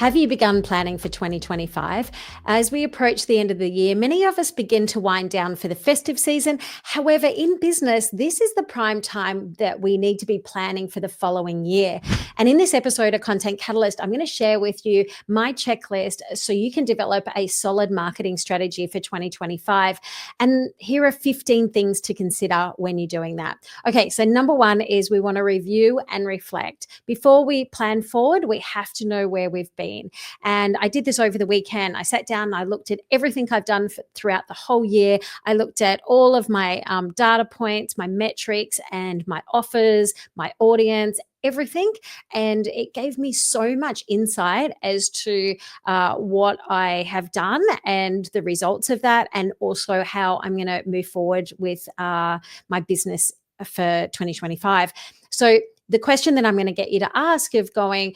Have you begun planning for 2025? As we approach the end of the year, many of us begin to wind down for the festive season. However, in business, this is the prime time that we need to be planning for the following year. And in this episode of Content Catalyst, I'm going to share with you my checklist so you can develop a solid marketing strategy for 2025. And here are 15 things to consider when you're doing that. Okay, so number one is we want to review and reflect. Before we plan forward, we have to know where we've been. And I did this over the weekend. I sat down and I looked at everything I've done throughout the whole year. I looked at all of my data points, my metrics, and my offers, my audience, everything. And it gave me so much insight as to what I have done and the results of that, and also how I'm going to move forward with my business for 2025. So the question that I'm going to get you to ask of going,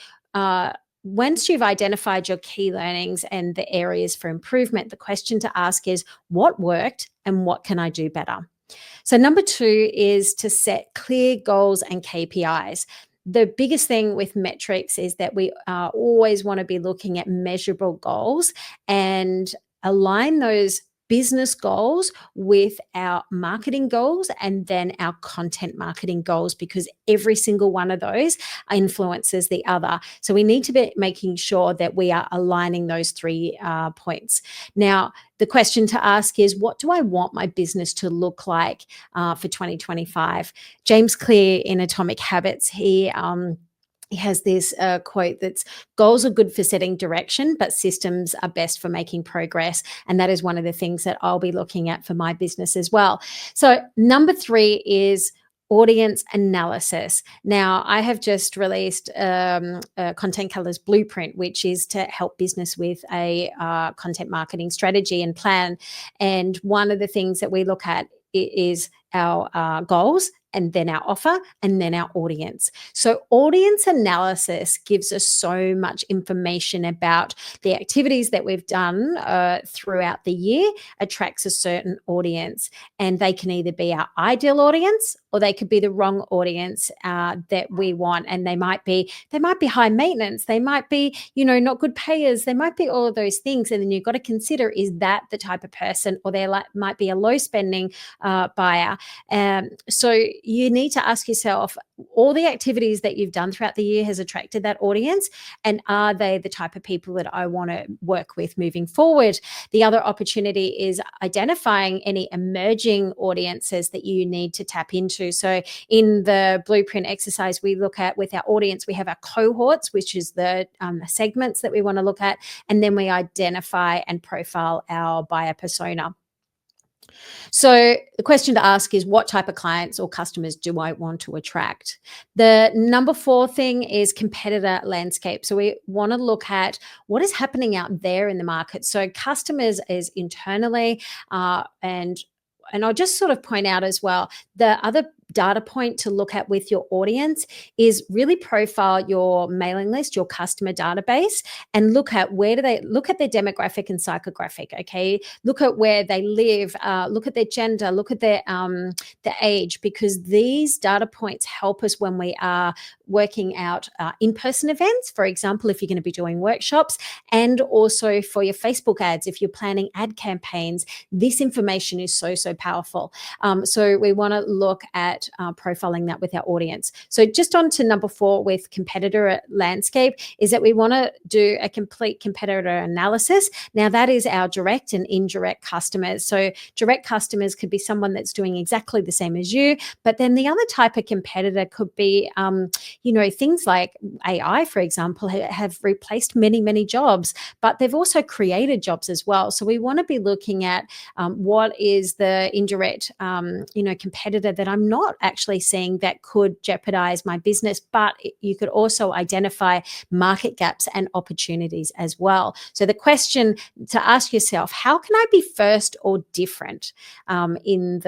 once you've identified your key learnings and the areas for improvement, the question to ask is, what worked and what can I do better? So number two is to set clear goals and KPIs. The biggest thing with metrics is that we always want to be looking at measurable goals and align those business goals with our marketing goals and then our content marketing goals, because every single one of those influences the other. So we need to be making sure that we are aligning those 3 points. Now, the question to ask is, what do I want my business to look like for 2025? James Clear in Atomic Habits, he has this quote that's, goals are good for setting direction, but systems are best for making progress. And that is one of the things that I'll be looking at for my business as well. So number 3 is audience analysis. Now, I have just released a Content Catalyst Blueprint, which is to help business with a content marketing strategy and plan. And one of the things that we look at is our goals, and then our offer, and then our audience. So audience analysis gives us so much information about the activities that we've done throughout the year, attracts a certain audience, and they can either be our ideal audience or they could be the wrong audience that we want. And they might be high maintenance, they might be, not good payers, they might be all of those things. And then you've got to consider, is that the type of person, or they might be a low spending buyer. So you need to ask yourself, all the activities that you've done throughout the year has attracted that audience, and are they the type of people that I want to work with moving forward? The other opportunity is identifying any emerging audiences that you need to tap into. So in the blueprint exercise, we look at, with our audience, we have our cohorts, which is the segments that we want to look at, and then we identify and profile our buyer persona. So the question to ask is, what type of clients or customers do I want to attract? The number 4 thing is competitor landscape. So we want to look at what is happening out there in the market. So customers is internally, and I'll just sort of point out as well, the other data point to look at with your audience is really profile your mailing list, your customer database, and look at look at their demographic and psychographic. Okay, look at where they live, look at their gender, look at their age, because these data points help us when we are working out in-person events. For example, if you're going to be doing workshops, and also for your Facebook ads, if you're planning ad campaigns, this information is so powerful. So we want to look at profiling that with our audience. So just on to number 4 with competitor landscape, is that we want to do a complete competitor analysis. Now, that is our direct and indirect customers. So direct customers could be someone that's doing exactly the same as you, but then the other type of competitor could be, things like AI, for example, have replaced many jobs, but they've also created jobs as well. So we want to be looking at what is the indirect, competitor that I'm not actually seeing that could jeopardize my business, but you could also identify market gaps and opportunities as well. So the question to ask yourself, how can I be first or different in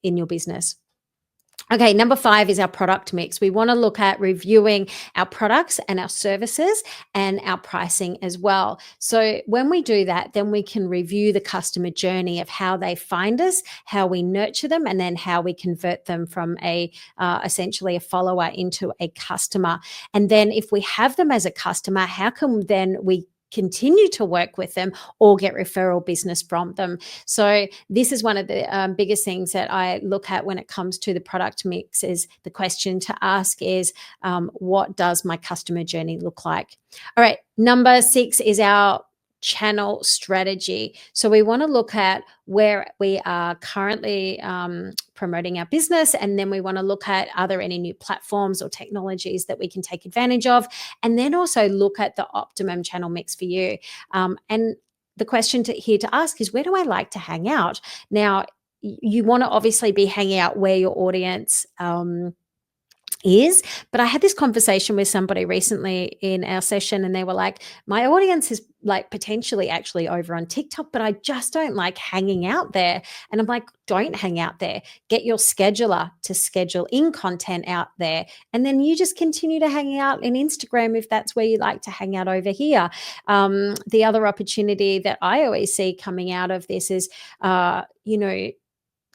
your business? Okay, number 5 is our product mix. We want to look at reviewing our products and our services and our pricing as well. So when we do that, then we can review the customer journey of how they find us, how we nurture them, and then how we convert them from a essentially a follower into a customer. And then if we have them as a customer, how can then we continue to work with them or get referral business from them? So this is one of the biggest things that I look at when it comes to the product mix. Is the question to ask is, what does my customer journey look like? All right, number 6 is our channel strategy. So we want to look at where we are currently promoting our business, and then we want to look at, are there any new platforms or technologies that we can take advantage of, and then also look at the optimum channel mix for you. And the question here to ask is, where do I like to hang out? Now, you want to obviously be hanging out where your audience is. But I had this conversation with somebody recently in our session, and they were like, my audience is like potentially actually over on TikTok, but I just don't like hanging out there. And I'm like, don't hang out there. Get your scheduler to schedule in content out there. And then you just continue to hang out in Instagram if that's where you like to hang out over here. The other opportunity that I always see coming out of this is, how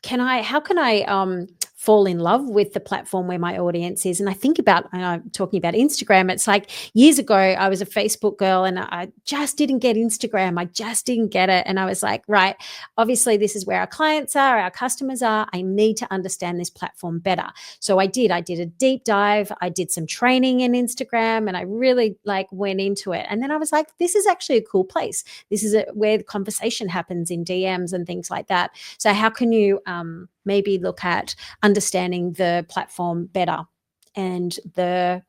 can I fall in love with the platform where my audience is? And I think about, talking about Instagram, it's like years ago, I was a Facebook girl and I just didn't get Instagram. I just didn't get it. And I was like, right, obviously this is where our clients are, our customers are. I need to understand this platform better. So I did a deep dive. I did some training in Instagram and I really went into it. And then I was like, this is actually a cool place. This is where the conversation happens in DMs and things like that. So how can you maybe look at understanding the platform better and the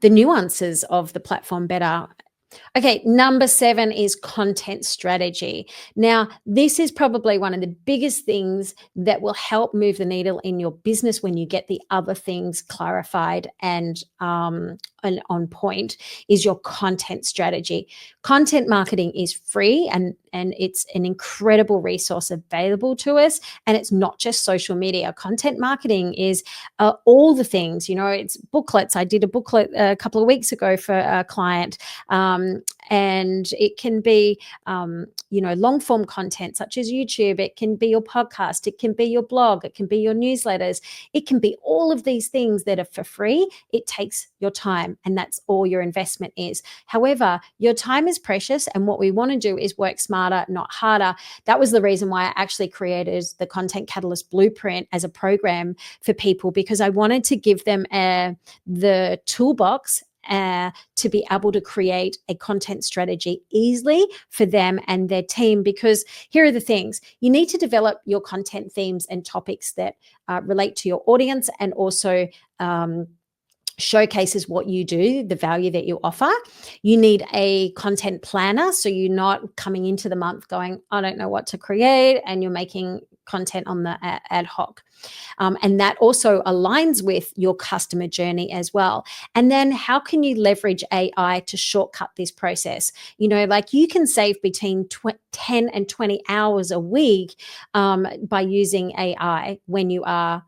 nuances of the platform better? Okay, number 7 is content strategy. Now, this is probably one of the biggest things that will help move the needle in your business when you get the other things clarified and on point, is your content strategy. Content marketing is free and it's an incredible resource available to us. And it's not just social media. Content marketing is all the things, it's booklets. I did a booklet a couple of weeks ago for a client. And it can be, long form content such as YouTube. It can be your podcast. It can be your blog. It can be your newsletters. It can be all of these things that are for free. It takes your time, and that's all your investment is. However, your time is precious, and what we want to do is work smarter, not harder. That was the reason why I actually created the Content Catalyst Blueprint as a program for people, because I wanted to give them the toolbox to be able to create a content strategy easily for them and their team. Because here are the things: you need to develop your content themes and topics that relate to your audience, and also showcases what you do, the value that you offer. You need a content planner, so you're not coming into the month going, I don't know what to create, and you're making content on the ad hoc. And that also aligns with your customer journey as well. And then how can you leverage AI to shortcut this process? You can save between 10 and 20 hours a week by using AI when you are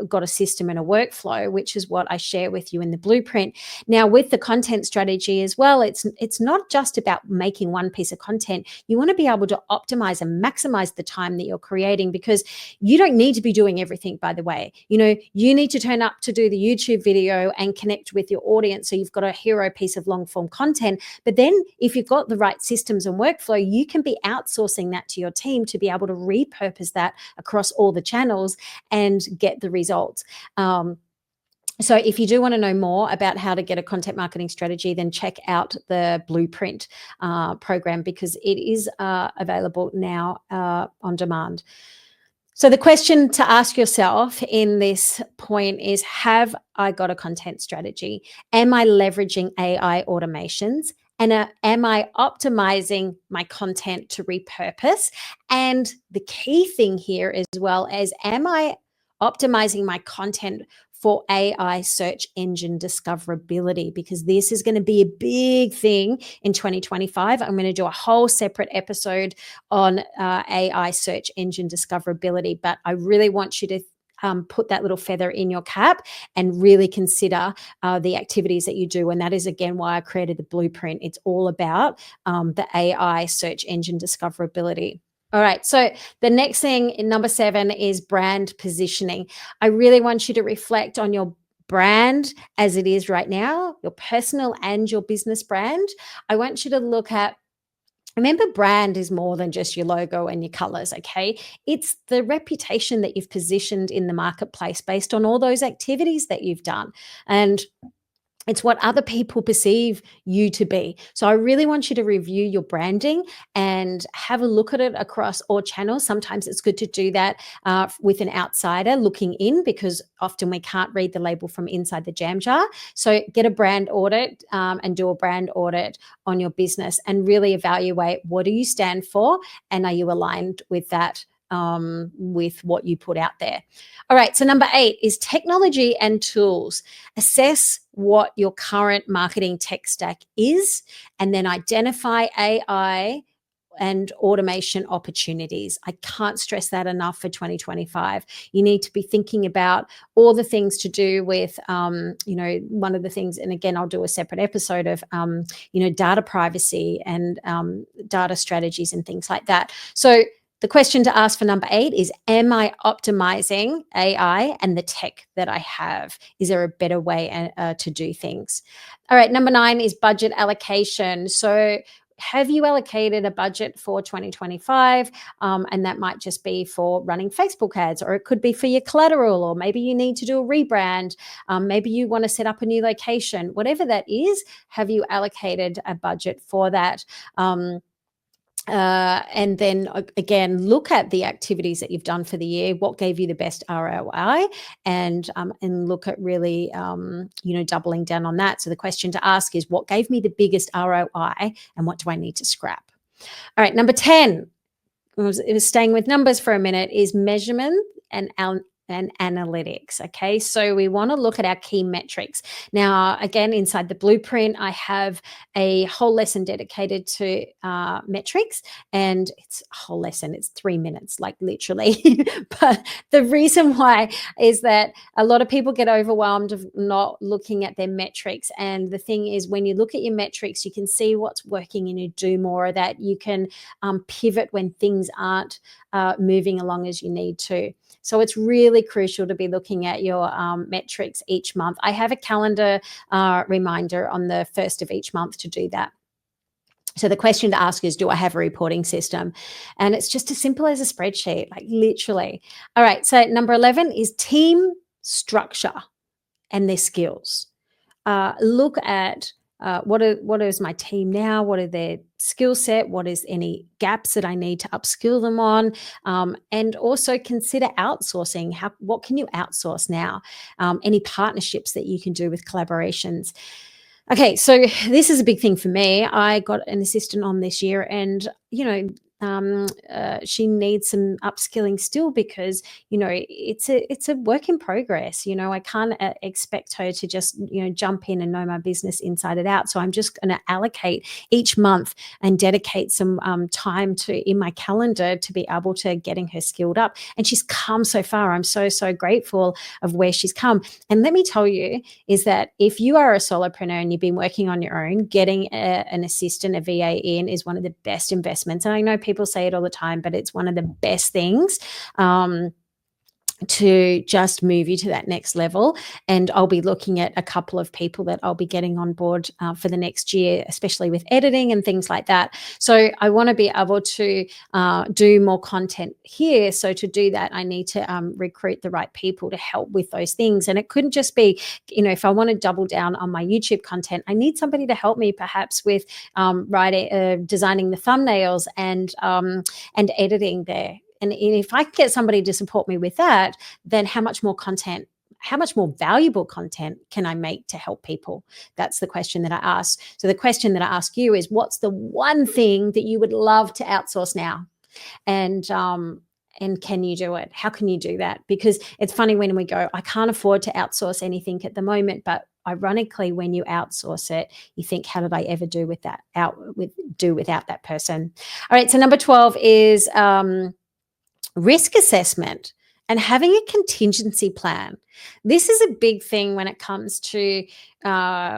got a system and a workflow, which is what I share with you in the blueprint. Now, with the content strategy as well, it's not just about making one piece of content. You want to be able to optimize and maximize the time that you're creating, because you don't need to be doing everything, by the way. You need to turn up to do the YouTube video and connect with your audience, so you've got a hero piece of long form content. But then if you've got the right systems and workflow, you can be outsourcing that to your team to be able to repurpose that across all the channels and get the results. So if you do want to know more about how to get a content marketing strategy, then check out the Blueprint program, because it is available now on demand. So the question to ask yourself in this point is, have I got a content strategy? Am I leveraging AI automations? And am I optimizing my content to repurpose? And the key thing here as well is, am I optimizing my content for AI search engine discoverability? Because this is going to be a big thing in 2025. I'm going to do a whole separate episode on AI search engine discoverability, but I really want you to put that little feather in your cap and really consider the activities that you do. And that is, again, why I created the blueprint. It's all about the AI search engine discoverability. All right. So the next thing in number 7 is brand positioning. I really want you to reflect on your brand as it is right now, your personal and your business brand. I want you to look at, remember, brand is more than just your logo and your colors, okay? It's the reputation that you've positioned in the marketplace based on all those activities that you've done. And it's what other people perceive you to be. So I really want you to review your branding and have a look at it across all channels. Sometimes it's good to do that with an outsider looking in, because often we can't read the label from inside the jam jar. So get a brand audit and do a brand audit on your business and really evaluate, what do you stand for, and are you aligned with that, with what you put out there. All right, so number 8 is technology and tools. Assess what your current marketing tech stack is, and then identify AI and automation opportunities. I can't stress that enough for 2025. You need to be thinking about all the things to do with, one of the things, and again, I'll do a separate episode of, data privacy and data strategies and things like that. So the question to ask for number 8 is, am I optimizing AI and the tech that I have? Is there a better way to do things? All right, number 9 is budget allocation. So have you allocated a budget for 2025? And that might just be for running Facebook ads, or it could be for your collateral, or maybe you need to do a rebrand. Maybe you want to set up a new location. Whatever that is, have you allocated a budget for that? And then again, look at the activities that you've done for the year. What gave you the best ROI, and look at really, doubling down on that. So the question to ask is, what gave me the biggest ROI, and what do I need to scrap? All right, number 10, it was staying with numbers for a minute, is measurement and analytics. Okay, so we want to look at our key metrics. Now, again, inside the blueprint, I have a whole lesson dedicated to metrics, and it's a whole lesson. It's 3 minutes, like literally. But the reason why is that a lot of people get overwhelmed of not looking at their metrics. And the thing is, when you look at your metrics, you can see what's working, and you do more of that. You can pivot when things aren't moving along as you need to. So it's really crucial to be looking at your metrics each month. I have a calendar reminder on the 1st of each month to do that. So the question to ask is, do I have a reporting system? And it's just as simple as a spreadsheet, like literally. All right, so number 11 is team structure and their skills. Look at what is my team now? What are their skill set? What is any gaps that I need to upskill them on? And also consider outsourcing. What can you outsource now? Any partnerships that you can do with collaborations. Okay, so this is a big thing for me. I got an assistant on this year, and she needs some upskilling still, because it's a work in progress. I can't expect her to just jump in and know my business inside and out. So I'm just going to allocate each month and dedicate some time in my calendar to be able to getting her skilled up. And she's come so far. I'm so grateful of where she's come. And let me tell you, is that if you are a solopreneur and you've been working on your own, getting an assistant, a VA in, is one of the best investments. And I know people say it all the time, but it's one of the best things to just move you to that next level. And I'll be looking at a couple of people that I'll be getting on board for the next year, especially with editing and things like that. So I want to be able to do more content here. So to do that, I need to recruit the right people to help with those things. And it couldn't just be, if I want to double down on my YouTube content, I need somebody to help me perhaps with designing the thumbnails and editing there. And if I can get somebody to support me with that, then how much more valuable content can I make to help people? That's the question that I ask. So the question that I ask you is, what's the one thing that you would love to outsource now? And can you do it? How can you do that? Because it's funny when we go, I can't afford to outsource anything at the moment, but ironically, when you outsource it, you think, how did I ever do without that person? All right. So number 12 is risk assessment. and having a contingency plan. This is a big thing when it comes to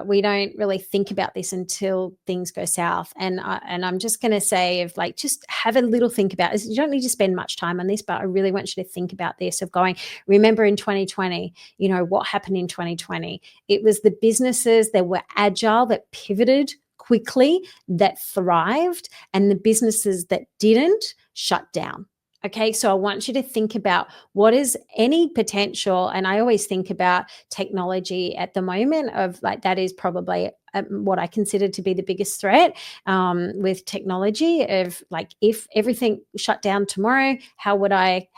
we don't really think about this until things go south. And I'm just going to say, of like, just have a little think about this. You don't need to spend much time on this, but I really want you to think about this, of going, remember in 2020, what happened in 2020? It was the businesses that were agile, that pivoted quickly, that thrived, and the businesses that didn't shut down. Okay, so I want you to think about what is any potential, and I always think about technology at the moment, of like, that is probably what I consider to be the biggest threat with technology, of like, if everything shut down tomorrow, how would I?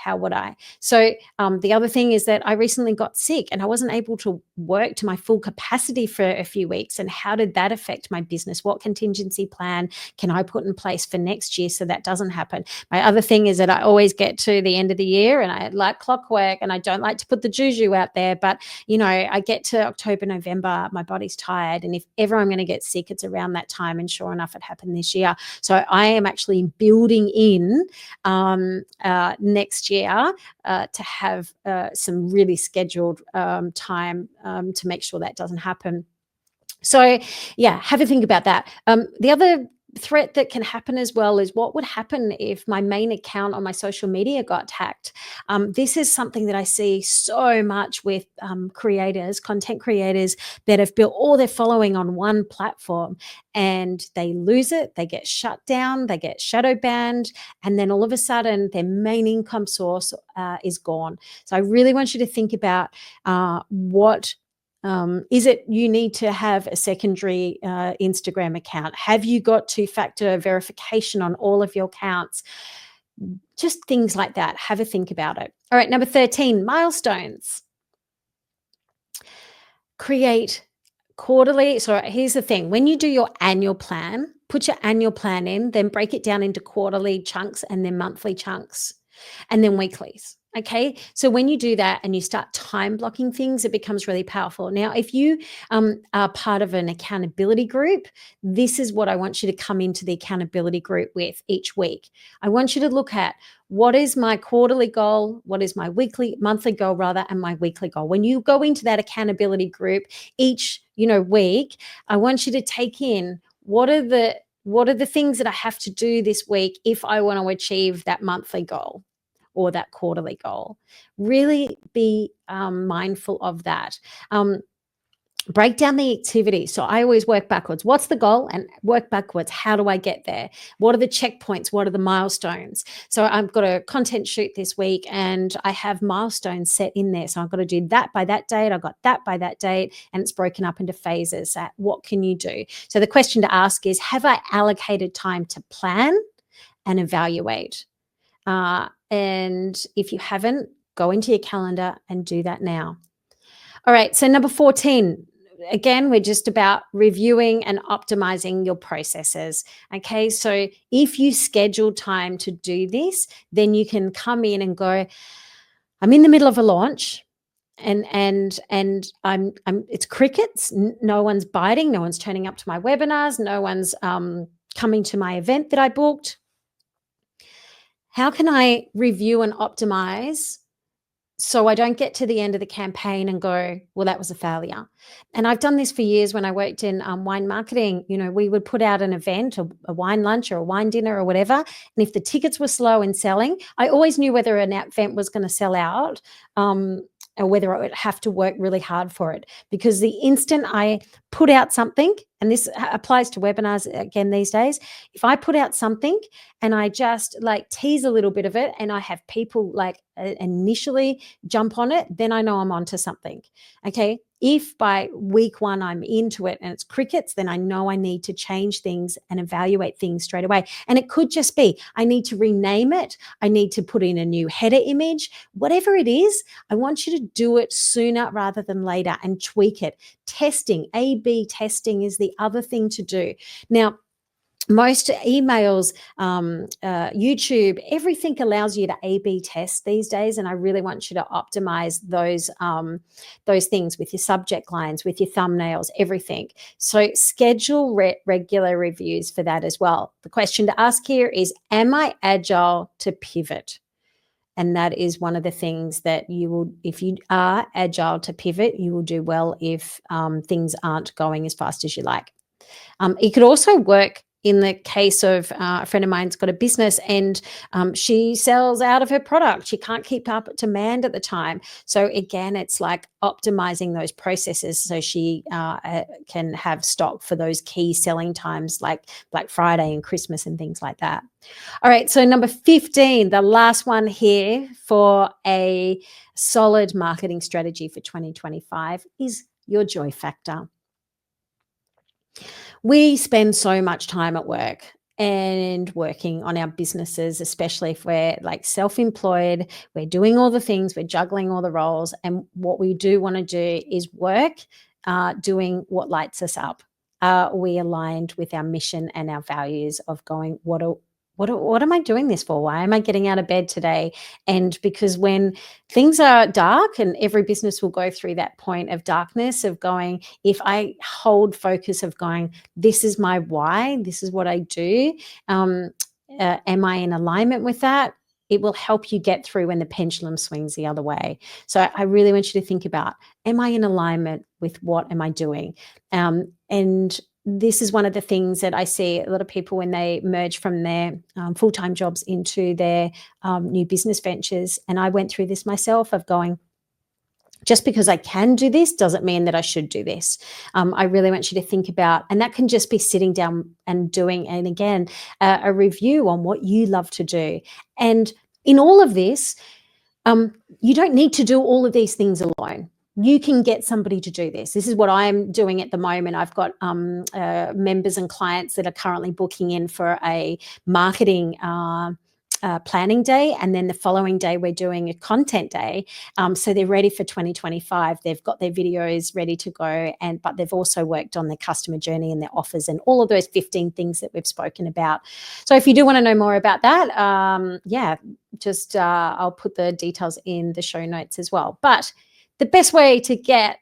So the other thing is that I recently got sick and I wasn't able to work to my full capacity for a few weeks. And how did that affect my business? What contingency plan can I put in place for next year so that doesn't happen? My other thing is that I always get to the end of the year and I like clockwork, and I don't like to put the juju out there, but I get to October, November, my body's tired, and if ever I'm going to get sick, it's around that time. And sure enough, it happened this year. So I am actually building in next year to have some really scheduled time to make sure that doesn't happen. So yeah, have a think about that. The other threat that can happen as well is, what would happen if my main account on my social media got hacked? This is something that I see so much with content creators that have built all their following on one platform, and they lose it, they get shut down, they get shadow banned, and then all of a sudden their main income source is gone. So I really want you to think about what is it you need to have a secondary Instagram account? Have you got two-factor verification on all of your accounts? Just things like that. Have a think about it. All right, number 13, milestones. Create quarterly. So here's the thing. When you do your annual plan, put your annual plan in, then break it down into quarterly chunks and then monthly chunks and then weeklies. Okay, so when you do that and you start time blocking things, it becomes really powerful. Now, if you are part of an accountability group, this is what I want you to come into the accountability group with each week. I want you to look at, what is my quarterly goal, what is my monthly goal rather, and my weekly goal. When you go into that accountability group each week, I want you to take in, what are the things that I have to do this week if I want to achieve that monthly goal or that quarterly goal. Really be mindful of that. Break down the activity. So I always work backwards. What's the goal? And work backwards. How do I get there? What are the checkpoints? What are the milestones? So I've got a content shoot this week and I have milestones set in there. So I've got to do that by that date. I've got that by that date, and it's broken up into phases. What can you do? So the question to ask is, have I allocated time to plan and evaluate? And if you haven't, go into your calendar and do that now. All right, so number 14, again, we're just about reviewing and optimizing your processes. Okay, so if you schedule time to do this, then you can come in and go, I'm in the middle of a launch, and I'm it's crickets. No one's biting, no one's turning up to my webinars, no one's coming to my event that I booked. How can I review and optimize so I don't get to the end of the campaign and go, well, that was a failure? And I've done this for years when I worked in wine marketing. We would put out an event, a wine lunch or a wine dinner or whatever. And if the tickets were slow in selling, I always knew whether an event was going to sell out or whether I would have to work really hard for it. Because the instant I put out something, and this applies to webinars again these days, if I put out something and I just like tease a little bit of it and I have people like initially jump on it, then I know I'm onto something. Okay. If by week one I'm into it and it's crickets, then I know I need to change things and evaluate things straight away. And it could just be, I need to rename it. I need to put in a new header image, whatever it is. I want you to do it sooner rather than later and tweak it. Testing, A/B testing is the other thing to do. Now, most emails, YouTube, everything allows you to A/B test these days, and I really want you to optimize those things with your subject lines, with your thumbnails, everything. So schedule regular reviews for that as well. The question to ask here is, am I agile to pivot? And that is one of the things that you will, if you are agile to pivot, you will do well if things aren't going as fast as you like. It could also work in the case of a friend of mine's got a business and she sells out of her product. She can't keep up with demand at the time. So again, it's like optimizing those processes so she can have stock for those key selling times like Black Friday and Christmas and things like that. All right, so number 15, the last one here for a solid marketing strategy for 2025 is your joy factor. We spend so much time at work and working on our businesses, especially if we're like self-employed, we're doing all the things, we're juggling all the roles. And what we do want to do is work doing what lights us up. Are we aligned with our mission and our values of going, what am I doing this for? Why am I getting out of bed today? And because when things are dark, and every business will go through that point of darkness of going, if I hold focus of going, this is my why, this is what I do, am I in alignment with that? It will help you get through when the pendulum swings the other way. So I really want you to think about, am I in alignment with what am I doing? And this is one of the things that I see a lot of people when they merge from their full-time jobs into their new business ventures. And I went through this myself of going, just because I can do this doesn't mean that I should do this. I really want you to think about, and that can just be sitting down and doing, and again, a review on what you love to do. And in all of this, you don't need to do all of these things alone. You can get somebody to do this. This is what I'm doing at the moment. I've got members and clients that are currently booking in for a marketing planning day, and then the following day we're doing a content day. So they're ready for 2025. They've got their videos ready to go, but they've also worked on their customer journey and their offers and all of those 15 things that we've spoken about. So if you do want to know more about that, I'll put the details in the show notes as well. But the best way to get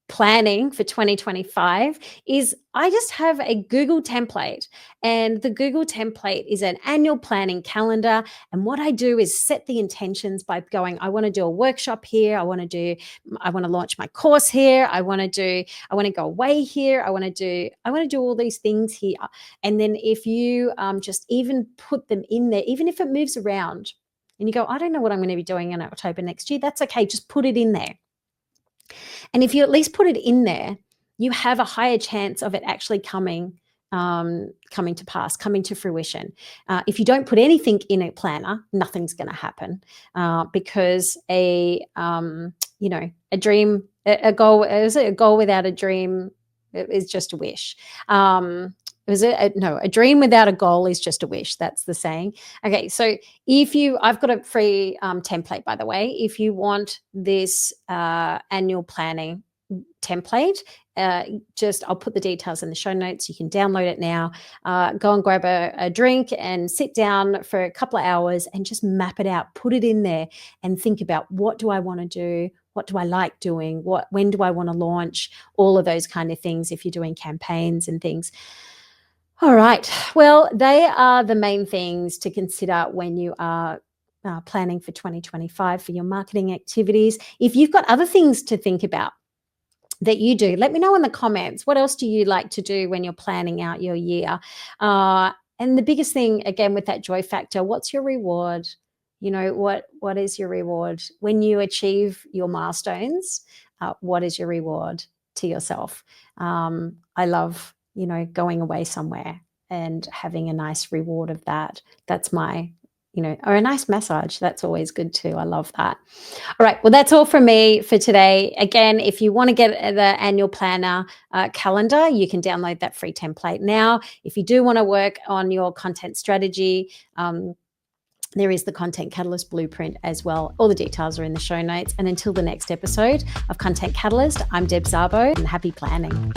planning for 2025 is I just have a Google template, and the Google template is an annual planning calendar. And what I do is set the intentions by going, I want to do a workshop here. I want to launch my course here. I want to go away here. I want to do all these things here. And then if you just even put them in there, even if it moves around and you go, I don't know what I'm going to be doing in October next year, that's okay. Just put it in there. And if you at least put it in there, you have a higher chance of it actually coming to pass, coming to fruition. If you don't put anything in a planner, nothing's going to happen because a goal without a dream is just a wish. A dream without a goal is just a wish. That's the saying. Okay, so I've got a free template, by the way. If you want this annual planning template, I'll put the details in the show notes. You can download it now. Go and grab a drink and sit down for a couple of hours and just map it out. Put it in there and think about, what do I want to do? What do I like doing? When do I want to launch? All of those kind of things if you're doing campaigns and things. All right. Well, they are the main things to consider when you are planning for 2025 for your marketing activities. If you've got other things to think about that you do, let me know in the comments. What else do you like to do when you're planning out your year? And the biggest thing, again, with that joy factor, what's your reward? You know, what is your reward? When you achieve your milestones, what is your reward to yourself? I love going away somewhere and having a nice reward of that. That's my, or a nice massage. That's always good too. I love that. All right. Well, that's all from me for today. Again, if you want to get the annual planner calendar, you can download that free template now. If you do want to work on your content strategy, there is the Content Catalyst Blueprint as well. All the details are in the show notes. And until the next episode of Content Catalyst, I'm Deb Szabo, and happy planning.